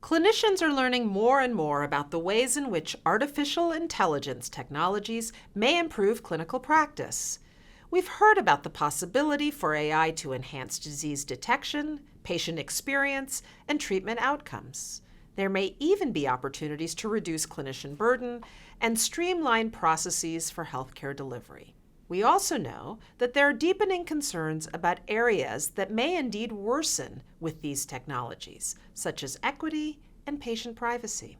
Clinicians are learning more and more about the ways in which artificial intelligence technologies may improve clinical practice. We've heard about the possibility for AI to enhance disease detection, patient experience, and treatment outcomes. There may even be opportunities to reduce clinician burden and streamline processes for healthcare delivery. We also know that there are deepening concerns about areas that may indeed worsen with these technologies, such as equity and patient privacy.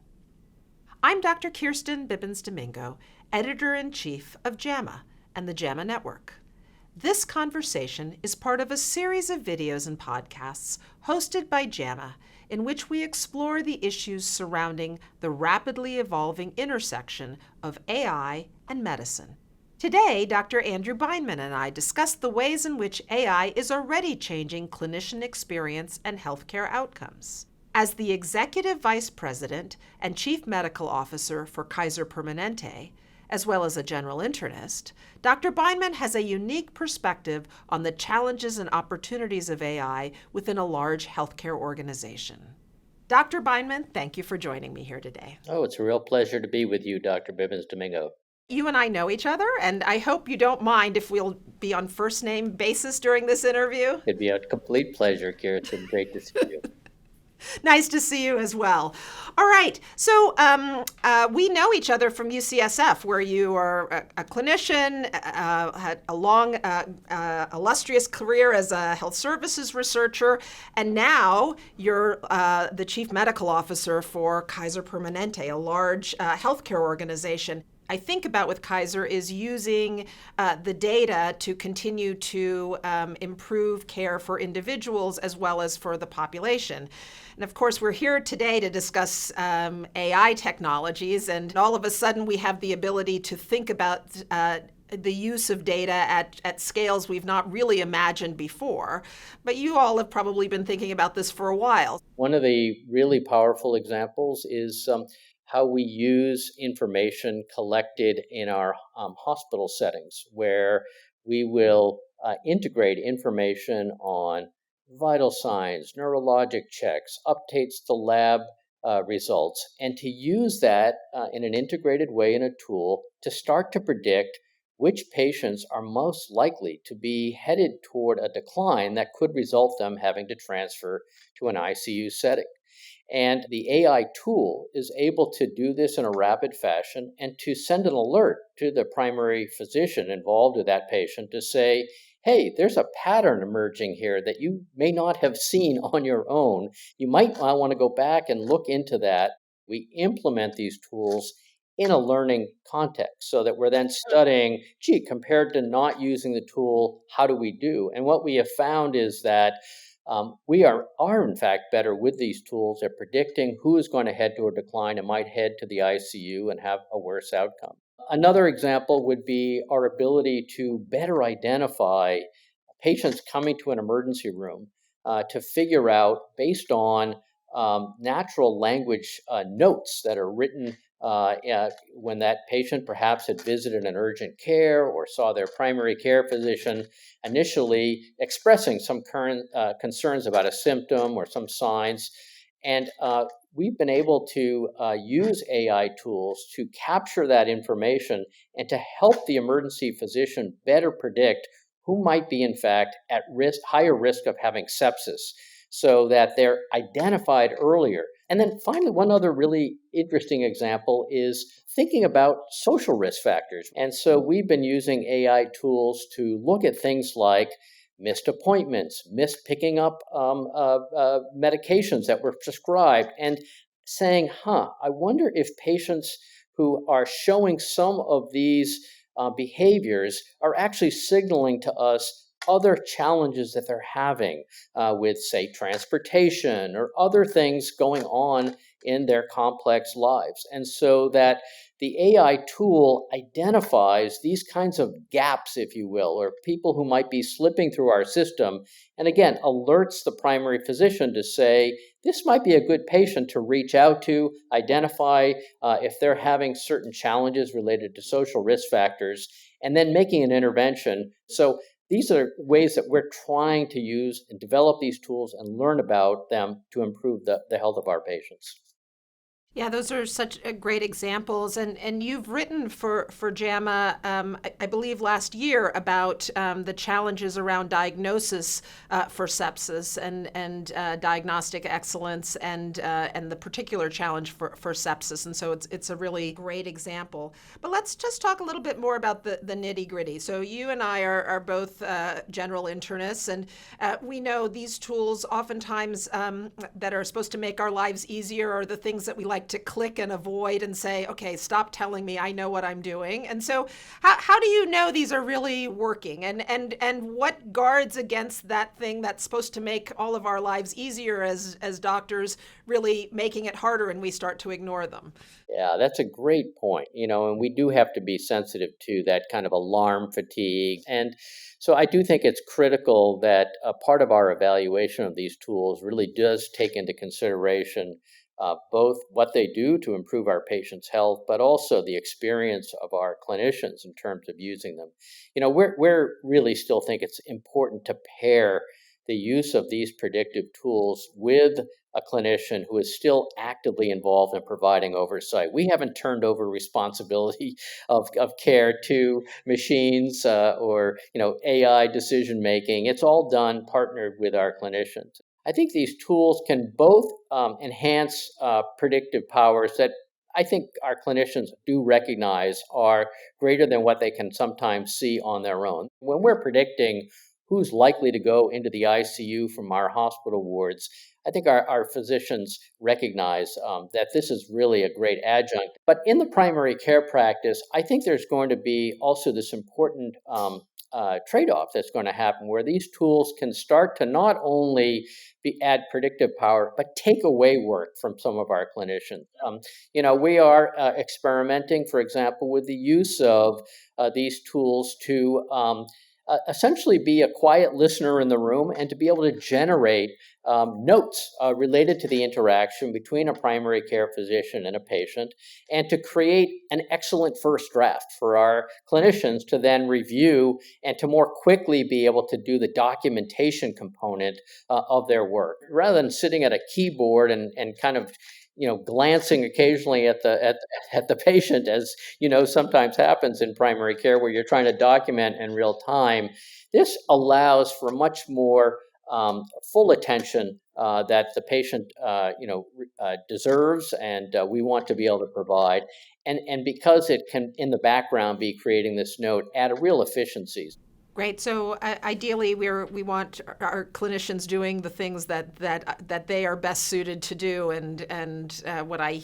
I'm Dr. Kirsten Bibbins-Domingo, Editor-in-Chief of JAMA and the JAMA Network. This conversation is part of a series of videos and podcasts hosted by JAMA in which we explore the issues surrounding the rapidly evolving intersection of AI and medicine. Today, Dr. Andrew Bindman and I discuss the ways in which AI is already changing clinician experience and healthcare outcomes. As the Executive Vice President and Chief Medical Officer for Kaiser Permanente, as well as a general internist, Dr. Bindman has a unique perspective on the challenges and opportunities of AI within a large healthcare organization. Dr. Bindman, thank you for joining me here today. Oh, it's a real pleasure to be with you, Dr. Bibbins-Domingo. You and I know each other, and I hope you don't mind if we'll be on first-name basis during this interview. It'd be a complete pleasure, Kirsten. Great to see you. Nice to see you as well. All right, so we know each other from UCSF, where you are a clinician, had a long, illustrious career as a health services researcher, and now you're the Chief Medical Officer for Kaiser Permanente, a large healthcare organization. I think about with Kaiser is using the data to continue to improve care for individuals as well as for the population. And of course, we're here today to discuss AI technologies, and all of a sudden we have the ability to think about the use of data at scales we've not really imagined before. But you all have probably been thinking about this for a while. One of the really powerful examples is how we use information collected in our hospital settings, where we will integrate information on vital signs, neurologic checks, updates to lab results, and to use that in an integrated way in a tool to start to predict which patients are most likely to be headed toward a decline that could result them having to transfer to an ICU setting. And the AI tool is able to do this in a rapid fashion and to send an alert to the primary physician involved with that patient to say, hey, there's a pattern emerging here that you may not have seen on your own. You might want to go back and look into that. We implement these tools in a learning context so that we're then studying, compared to not using the tool, how do we do? And what we have found is that we are in fact better with these tools at predicting who is going to head to a decline and might head to the ICU and have a worse outcome. Another example would be our ability to better identify patients coming to an emergency room to figure out, based on natural language notes that are written when that patient perhaps had visited an urgent care or saw their primary care physician, initially expressing some current concerns about a symptom or some signs. And we've been able to use AI tools to capture that information and to help the emergency physician better predict who might be, in fact, at risk, higher risk of having sepsis, so that they're identified earlier. And then finally, one other really interesting example is thinking about social risk factors. And so we've been using AI tools to look at things like missed appointments, missed picking up medications that were prescribed, and saying, I wonder if patients who are showing some of these behaviors are actually signaling to us other challenges that they're having with, say, transportation or other things going on in their complex lives. And so that the AI tool identifies these kinds of gaps, if you will, or people who might be slipping through our system, and again, alerts the primary physician to say, this might be a good patient to reach out to, identify if they're having certain challenges related to social risk factors, and then making an intervention. So these are ways that we're trying to use and develop these tools and learn about them to improve the health of our patients. Yeah, those are such great examples, and you've written for JAMA, I believe last year, about the challenges around diagnosis for sepsis and diagnostic excellence and the particular challenge for sepsis, and so it's a really great example. But let's just talk a little bit more about the nitty gritty. So you and I are both general internists, and we know these tools oftentimes that are supposed to make our lives easier are the things that we like to click and avoid and say, okay, stop telling me, I know what I'm doing. And so how do you know these are really working? And what guards against that thing that's supposed to make all of our lives easier as doctors, really making it harder and we start to ignore them? Yeah, that's a great point. And we do have to be sensitive to that kind of alarm fatigue. And so I do think it's critical that a part of our evaluation of these tools really does take into consideration both what they do to improve our patients' health, but also the experience of our clinicians in terms of using them. We're really still think it's important to pair the use of these predictive tools with a clinician who is still actively involved in providing oversight. We haven't turned over responsibility of care to machines or AI decision making. It's all done partnered with our clinicians. I think these tools can both enhance predictive powers that I think our clinicians do recognize are greater than what they can sometimes see on their own. When we're predicting who's likely to go into the ICU from our hospital wards, I think our physicians recognize that this is really a great adjunct. But in the primary care practice, I think there's going to be also this important trade off that's going to happen where these tools can start to not only add predictive power, but take away work from some of our clinicians. We are experimenting, for example, with the use of these tools to essentially be a quiet listener in the room and to be able to generate notes related to the interaction between a primary care physician and a patient, and to create an excellent first draft for our clinicians to then review and to more quickly be able to do the documentation component of their work, rather than sitting at a keyboard and kind of glancing occasionally at the patient, as sometimes happens in primary care, where you're trying to document in real time. This allows for much more full attention that the patient deserves, and we want to be able to provide. And because it can, in the background, be creating this note, add a real efficiencies. Great. So ideally, we want our clinicians doing the things that they are best suited to do. And what I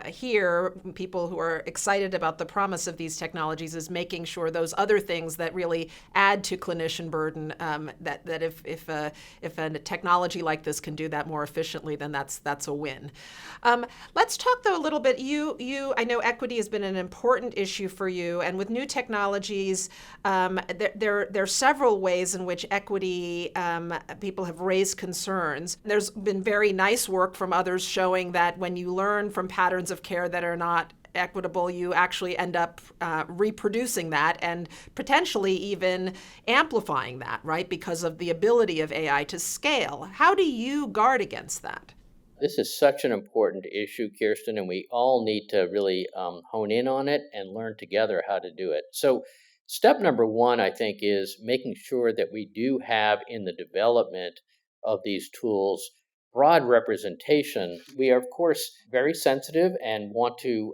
hear people who are excited about the promise of these technologies is making sure those other things that really add to clinician burden, that if a technology like this can do that more efficiently, then that's a win. Let's talk though a little bit. I know equity has been an important issue for you, and with new technologies, there are several ways in which equity people have raised concerns. There's been very nice work from others showing that when you learn from patterns of care that are not equitable, you actually end up reproducing that and potentially even amplifying that, right? Because of the ability of AI to scale. How do you guard against that? This is such an important issue, Kirsten, and we all need to really hone in on it and learn together how to do it. So, step number one, I think, is making sure that we do have in the development of these tools broad representation. We are, of course, very sensitive and want to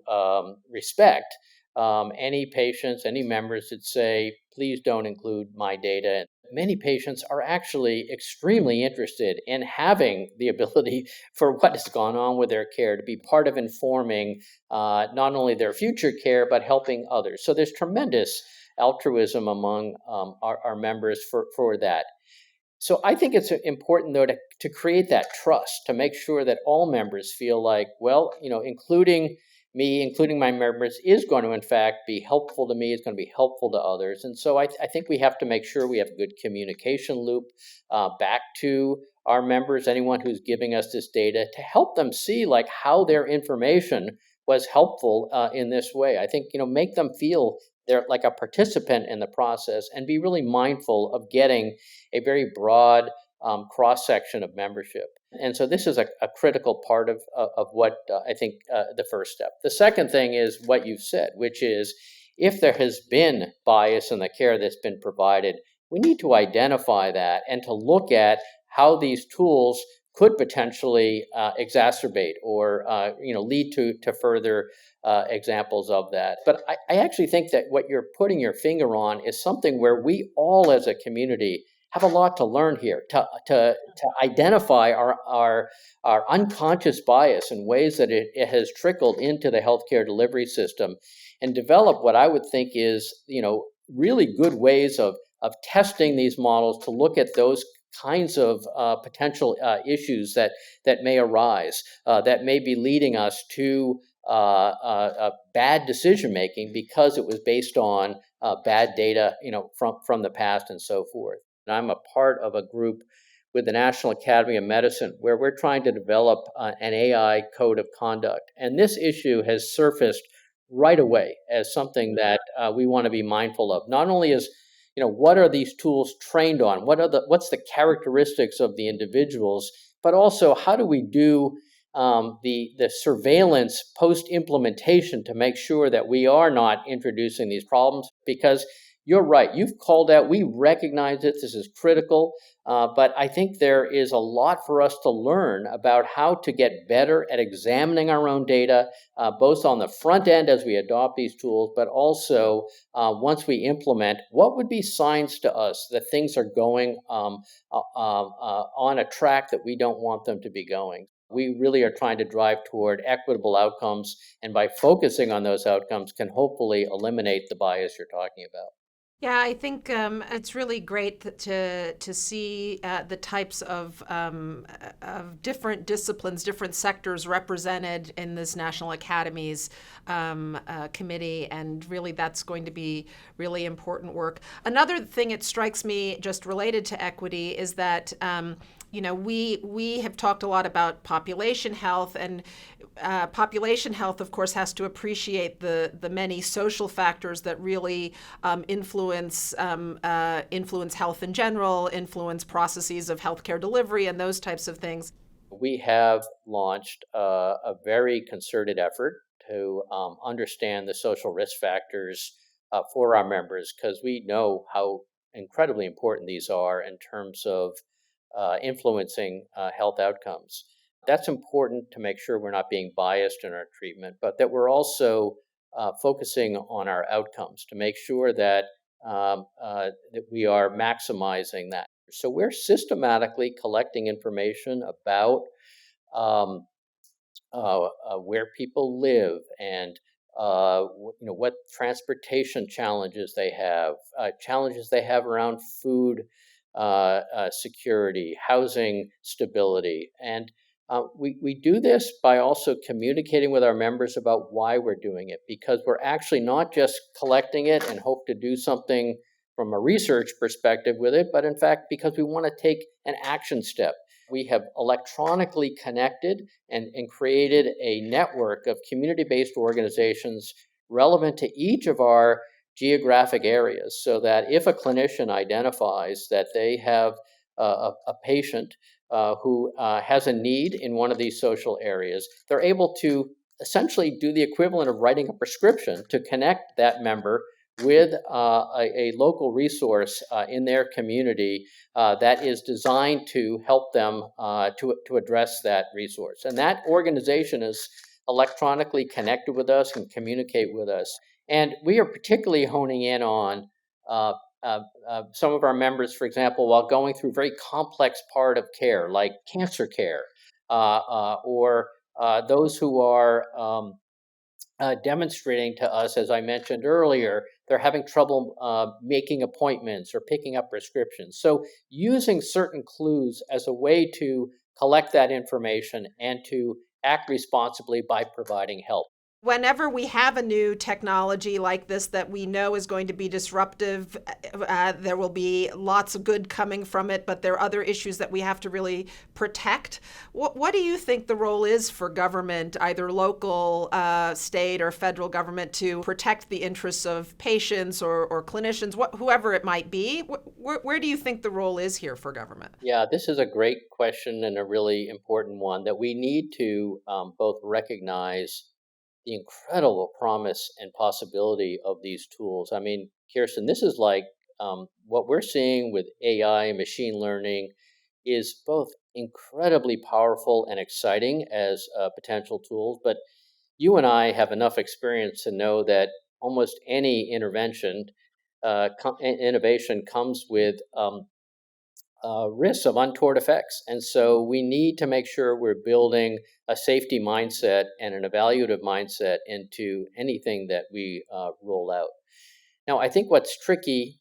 respect any patients, any members that say, please don't include my data. Many patients are actually extremely interested in having the ability for what has gone on with their care to be part of informing not only their future care, but helping others. So there's tremendous altruism among our members for that. So I think it's important, though, to create that trust, to make sure that all members feel like, well, including me, including my members, is going to, in fact, be helpful to me, it's going to be helpful to others. And so I think we have to make sure we have a good communication loop back to our members, anyone who's giving us this data, to help them see like how their information was helpful in this way. I think, make them feel they're like a participant in the process, and be really mindful of getting a very broad cross section of membership. And so this is a critical part of what I think the first step. The second thing is what you've said, which is if there has been bias in the care that's been provided, we need to identify that and to look at how these tools could potentially exacerbate or lead to further examples of that. But I actually think that what you're putting your finger on is something where we all as a community have a lot to learn here to identify our unconscious bias in ways that it has trickled into the healthcare delivery system, and develop what I would think is really good ways of testing these models to look at those kinds of potential issues that may arise, that may be leading us to bad decision making because it was based on bad data, from the past and so forth. And I'm a part of a group with the National Academy of Medicine where we're trying to develop an AI code of conduct. And this issue has surfaced right away as something that we want to be mindful of. Not only is what are these tools trained on? What's the characteristics of the individuals? But also, how do we do the surveillance post implementation to make sure that we are not introducing these problems? Because you're right, you've called out. We recognize it. This is critical. But I think there is a lot for us to learn about how to get better at examining our own data, both on the front end as we adopt these tools, but also once we implement, what would be signs to us that things are going on a track that we don't want them to be going. We really are trying to drive toward equitable outcomes, and by focusing on those outcomes can hopefully eliminate the bias you're talking about. Yeah, I think it's really great to see the types of different disciplines, different sectors represented in this National Academies committee, and really that's going to be really important work. Another thing it strikes me just related to equity is that we have talked a lot about population health, and population health, of course, has to appreciate the many social factors that really influence health in general, influence processes of healthcare delivery, and those types of things. We have launched a very concerted effort to understand the social risk factors for our members, because we know how incredibly important these are in terms of influencing health outcomes. That's important to make sure we're not being biased in our treatment, but that we're also focusing on our outcomes to make sure that we are maximizing that. So we're systematically collecting information about um, where people live and what transportation challenges they have around food security, housing stability, and we do this by also communicating with our members about why we're doing it, because we're actually not just collecting it and hope to do something from a research perspective with it, but in fact because we want to take an action step. We have electronically connected and created a network of community-based organizations relevant to each of our geographic areas, so that if a clinician identifies that they have a patient who has a need in one of these social areas, they're able to essentially do the equivalent of writing a prescription to connect that member with a local resource in their community that is designed to help them to address that resource. And that organization is electronically connected with us and communicate with us. And we are particularly honing in on some of our members, for example, while going through very complex part of care, like cancer care, or those who are demonstrating to us, as I mentioned earlier, they're having trouble making appointments or picking up prescriptions. So using certain clues as a way to collect that information and to act responsibly by providing help. Whenever we have a new technology like this that we know is going to be disruptive, there will be lots of good coming from it, but there are other issues that we have to really protect. What do you think the role is for government, either local, state, or federal government, to protect the interests of patients or clinicians, whoever it might be? Where do you think the role is here for government? Yeah, this is a great question and a really important one that we need to both recognize the incredible promise and possibility of these tools. I mean, Kirsten, this is like what we're seeing with AI and machine learning is both incredibly powerful and exciting as potential tools. But you and I have enough experience to know that almost any innovation comes with risks of untoward effects. And so we need to make sure we're building a safety mindset and an evaluative mindset into anything that we roll out. Now, I think what's tricky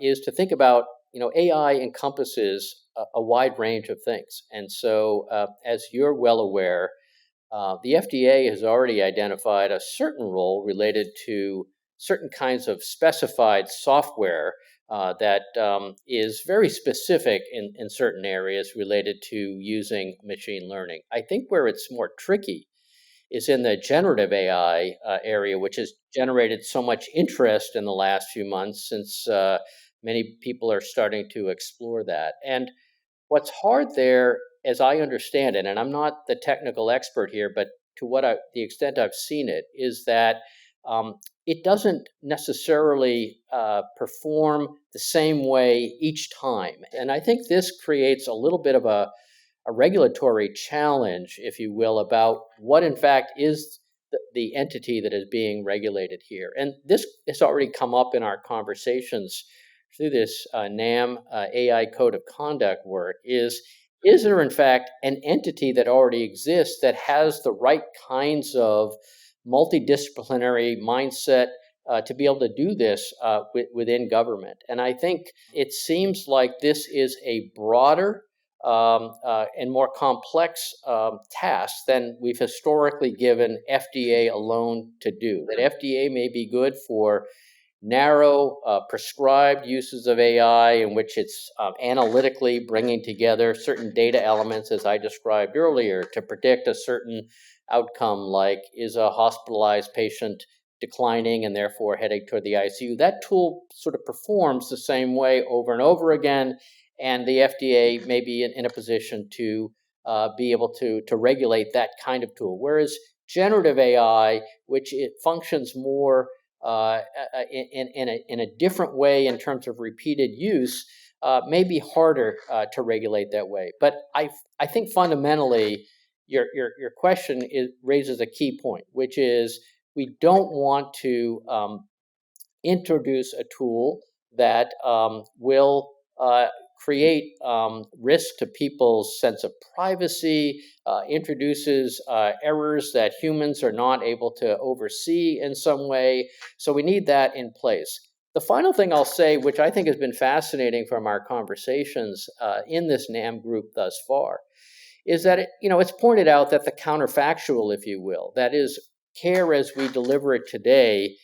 is to think about, AI encompasses a wide range of things. And so, as you're well aware, the FDA has already identified a certain role related to certain kinds of specified software that is very specific in certain areas related to using machine learning. I think where it's more tricky is in the generative AI area, which has generated so much interest in the last few months since many people are starting to explore that. And what's hard there, as I understand it, and I'm not the technical expert here, but to the extent I've seen it, is that it doesn't necessarily perform the same way each time. And I think this creates a little bit of a regulatory challenge, if you will, about what in fact is the entity that is being regulated here. And this has already come up in our conversations through this NAM AI Code of Conduct work is there in fact an entity that already exists that has the right kinds of multidisciplinary mindset to be able to do this within government? And I think it seems like this is a broader and more complex task than we've historically given FDA alone to do. That FDA may be good for narrow, prescribed uses of AI in which it's analytically bringing together certain data elements, as I described earlier, to predict a certain outcome, like is a hospitalized patient declining and therefore heading toward the ICU. That tool sort of performs the same way over and over again, and the FDA may be in a position to be able to regulate that kind of tool. Whereas generative AI, which it functions more in a different way in terms of repeated use, may be harder to regulate that way. But I think fundamentally, your question raises a key point, which is we don't want to introduce a tool that will create risk to people's sense of privacy, introduces errors that humans are not able to oversee in some way. So we need that in place. The final thing I'll say, which I think has been fascinating from our conversations in this NAM group thus far, is that it's pointed out that the counterfactual, if you will, that is, care as we deliver it today,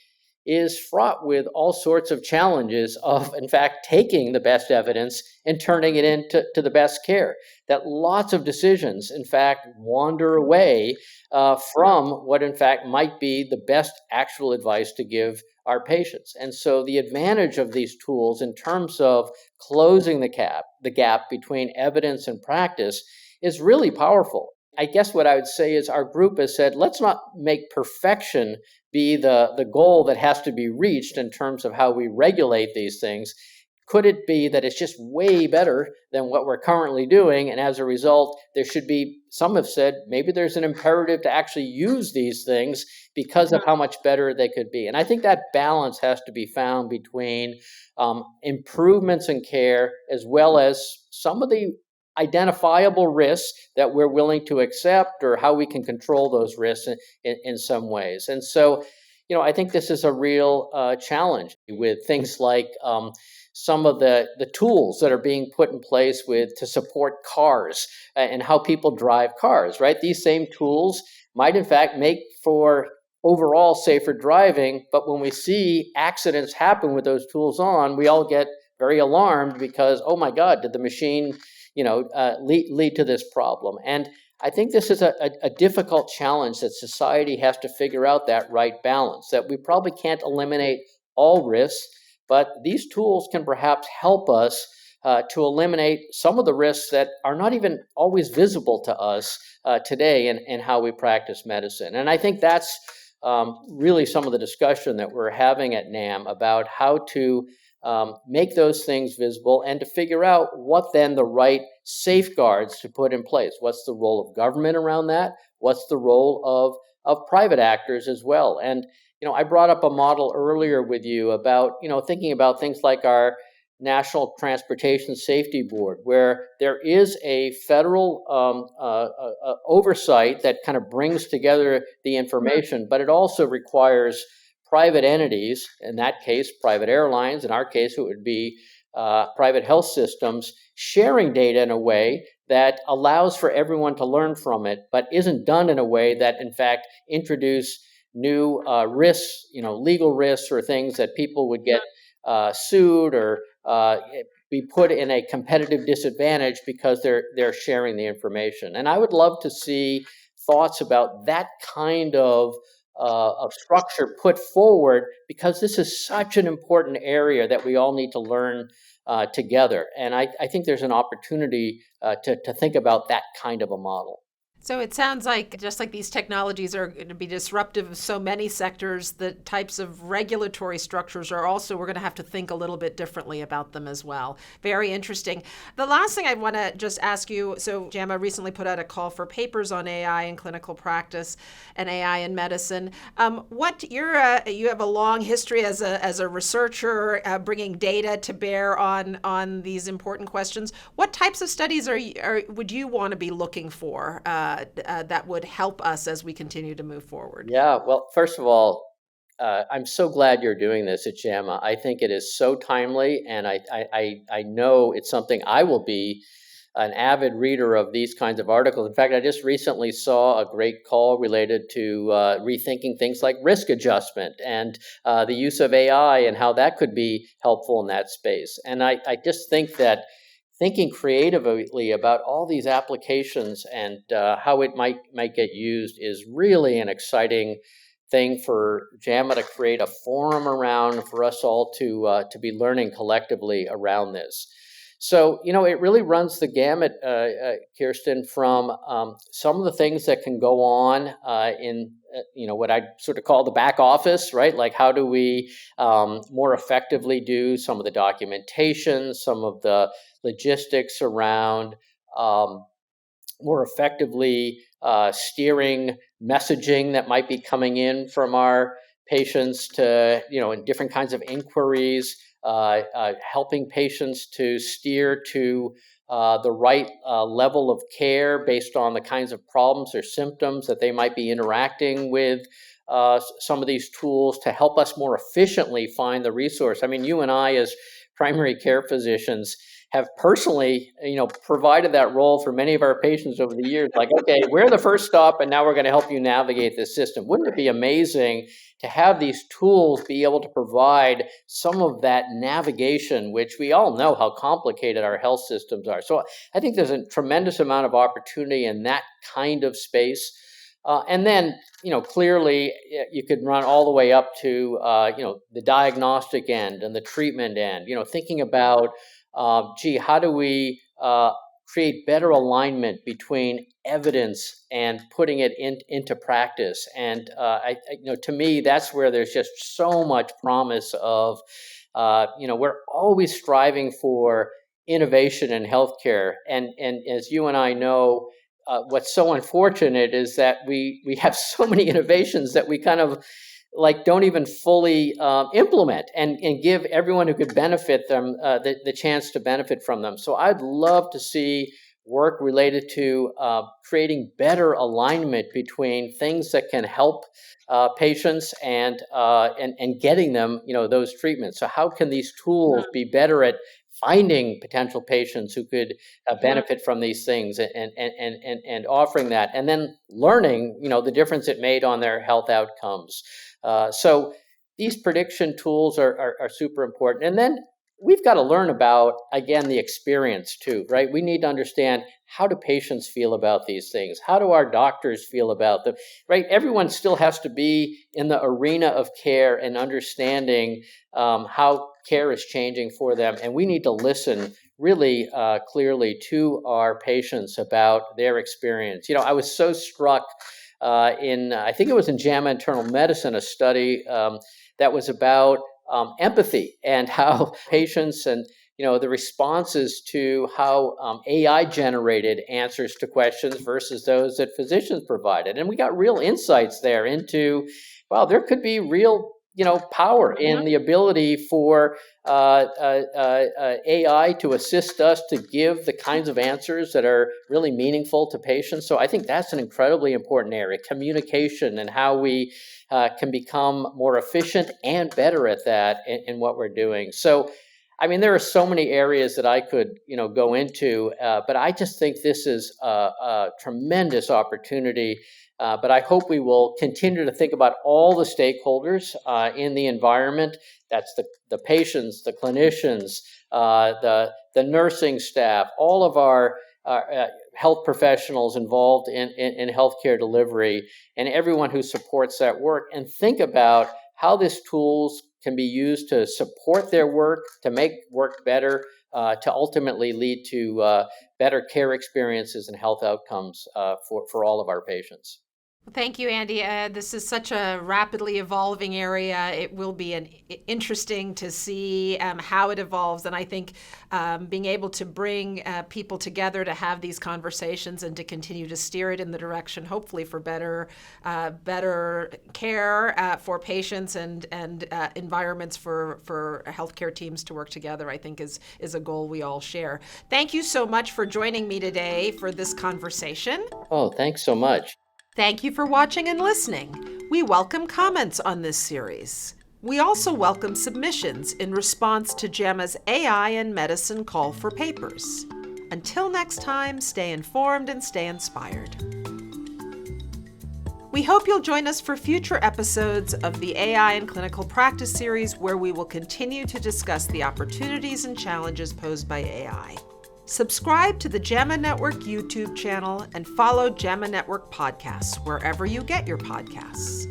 is fraught with all sorts of challenges of, in fact, taking the best evidence and turning it into the best care. That lots of decisions, in fact, wander away from what, in fact, might be the best actual advice to give our patients. And so the advantage of these tools in terms of closing the gap between evidence and practice is really powerful. I guess what I would say is our group has said, let's not make perfection be the goal that has to be reached in terms of how we regulate these things. Could it be that it's just way better than what we're currently doing? And as a result, there should be, some have said, maybe there's an imperative to actually use these things because of how much better they could be. And I think that balance has to be found between improvements in care as well as some of the identifiable risks that we're willing to accept, or how we can control those risks in some ways. And so, I think this is a real challenge with things like some of the tools that are being put in place to support cars and how people drive cars, right? These same tools might in fact make for overall safer driving. But when we see accidents happen with those tools on, we all get very alarmed because, oh my God, did the machine, lead to this problem? And I think this is a difficult challenge that society has to figure out that right balance, that we probably can't eliminate all risks, but these tools can perhaps help us to eliminate some of the risks that are not even always visible to us today in how we practice medicine. And I think that's really some of the discussion that we're having at NAM about how to make those things visible and to figure out what then the right safeguards to put in place. What's the role of government around that? What's the role of private actors as well? And I brought up a model earlier with you about thinking about things like our National Transportation Safety Board, where there is a federal oversight that kind of brings together the information, but it also requires private entities, in that case, private airlines, in our case, it would be private health systems, sharing data in a way that allows for everyone to learn from it, but isn't done in a way that, in fact, introduce new risks, legal risks or things that people would get sued or be put in a competitive disadvantage because they're sharing the information. And I would love to see thoughts about that kind of structure put forward, because this is such an important area that we all need to learn together. And I think there's an opportunity to think about that kind of a model. So it sounds like just like these technologies are going to be disruptive of so many sectors, the types of regulatory structures are also, we're going to have to think a little bit differently about them as well. Very interesting. The last thing I want to just ask you, so JAMA recently put out a call for papers on AI in clinical practice and AI in medicine. You have a long history as a researcher bringing data to bear on these important questions. What types of studies would you want to be looking for? That would help us as we continue to move forward? Yeah, well, first of all, I'm so glad you're doing this at JAMA. I think it is so timely, and I know it's something I will be an avid reader of these kinds of articles. In fact, I just recently saw a great call related to rethinking things like risk adjustment and the use of AI and how that could be helpful in that space. And I just think that thinking creatively about all these applications and how it might get used is really an exciting thing for JAMA to create a forum around, for us all to be learning collectively around this. So, it really runs the gamut, Kirsten, from some of the things that can go on in, what I sort of call the back office, right? Like, how do we more effectively do some of the documentation, some of the logistics around more effectively steering messaging that might be coming in from our patients to, in different kinds of inquiries, helping patients to steer to the right level of care based on the kinds of problems or symptoms that they might be interacting with some of these tools to help us more efficiently find the resource. I mean, you and I, as primary care physicians, have personally, provided that role for many of our patients over the years. Like, okay, we're the first stop, and now we're going to help you navigate this system. Wouldn't it be amazing to have these tools be able to provide some of that navigation, which we all know how complicated our health systems are? So I think there's a tremendous amount of opportunity in that kind of space. And then, clearly you could run all the way up to, the diagnostic end and the treatment end, thinking about, how do we create better alignment between evidence and putting it into practice? And, to me, that's where there's just so much promise of, we're always striving for innovation in healthcare. And as you and I know, what's so unfortunate is that we have so many innovations that we kind of don't even fully implement and give everyone who could benefit them the chance to benefit from them. So I'd love to see work related to creating better alignment between things that can help patients and getting them those treatments. So how can these tools be better at finding potential patients who could benefit from these things and offering that, and then learning, the difference it made on their health outcomes. So these prediction tools are super important. And then we've got to learn about, again, the experience too, right? We need to understand, how do patients feel about these things? How do our doctors feel about them, right? Everyone still has to be in the arena of care and understanding how care is changing for them. And we need to listen really clearly to our patients about their experience. I was so struck I think it was in JAMA Internal Medicine, a study that was about empathy and how patients and the responses to how AI generated answers to questions versus those that physicians provided. And we got real insights there into, wow, there could be real power in the ability for AI to assist us to give the kinds of answers that are really meaningful to patients. So I think that's an incredibly important area, communication, and how we can become more efficient and better at that in what we're doing. So, I mean, there are so many areas that I could, go into, but I just think this is a tremendous opportunity. But I hope we will continue to think about all the stakeholders in the environment. That's the patients, the clinicians, the nursing staff, all of our health professionals involved in healthcare delivery, and everyone who supports that work, and think about how these tools can be used to support their work, to make work better, to ultimately lead to better care experiences and health outcomes for all of our patients. Thank you, Andy. This is such a rapidly evolving area. It will be interesting to see how it evolves. And I think being able to bring people together to have these conversations and to continue to steer it in the direction, hopefully, for better care for patients and environments for healthcare teams to work together, I think is a goal we all share. Thank you so much for joining me today for this conversation. Oh, thanks so much. Thank you for watching and listening. We welcome comments on this series. We also welcome submissions in response to JAMA's AI and Medicine call for papers. Until next time, stay informed and stay inspired. We hope you'll join us for future episodes of the AI and Clinical Practice series, where we will continue to discuss the opportunities and challenges posed by AI. Subscribe to the JAMA Network YouTube channel and follow JAMA Network podcasts wherever you get your podcasts.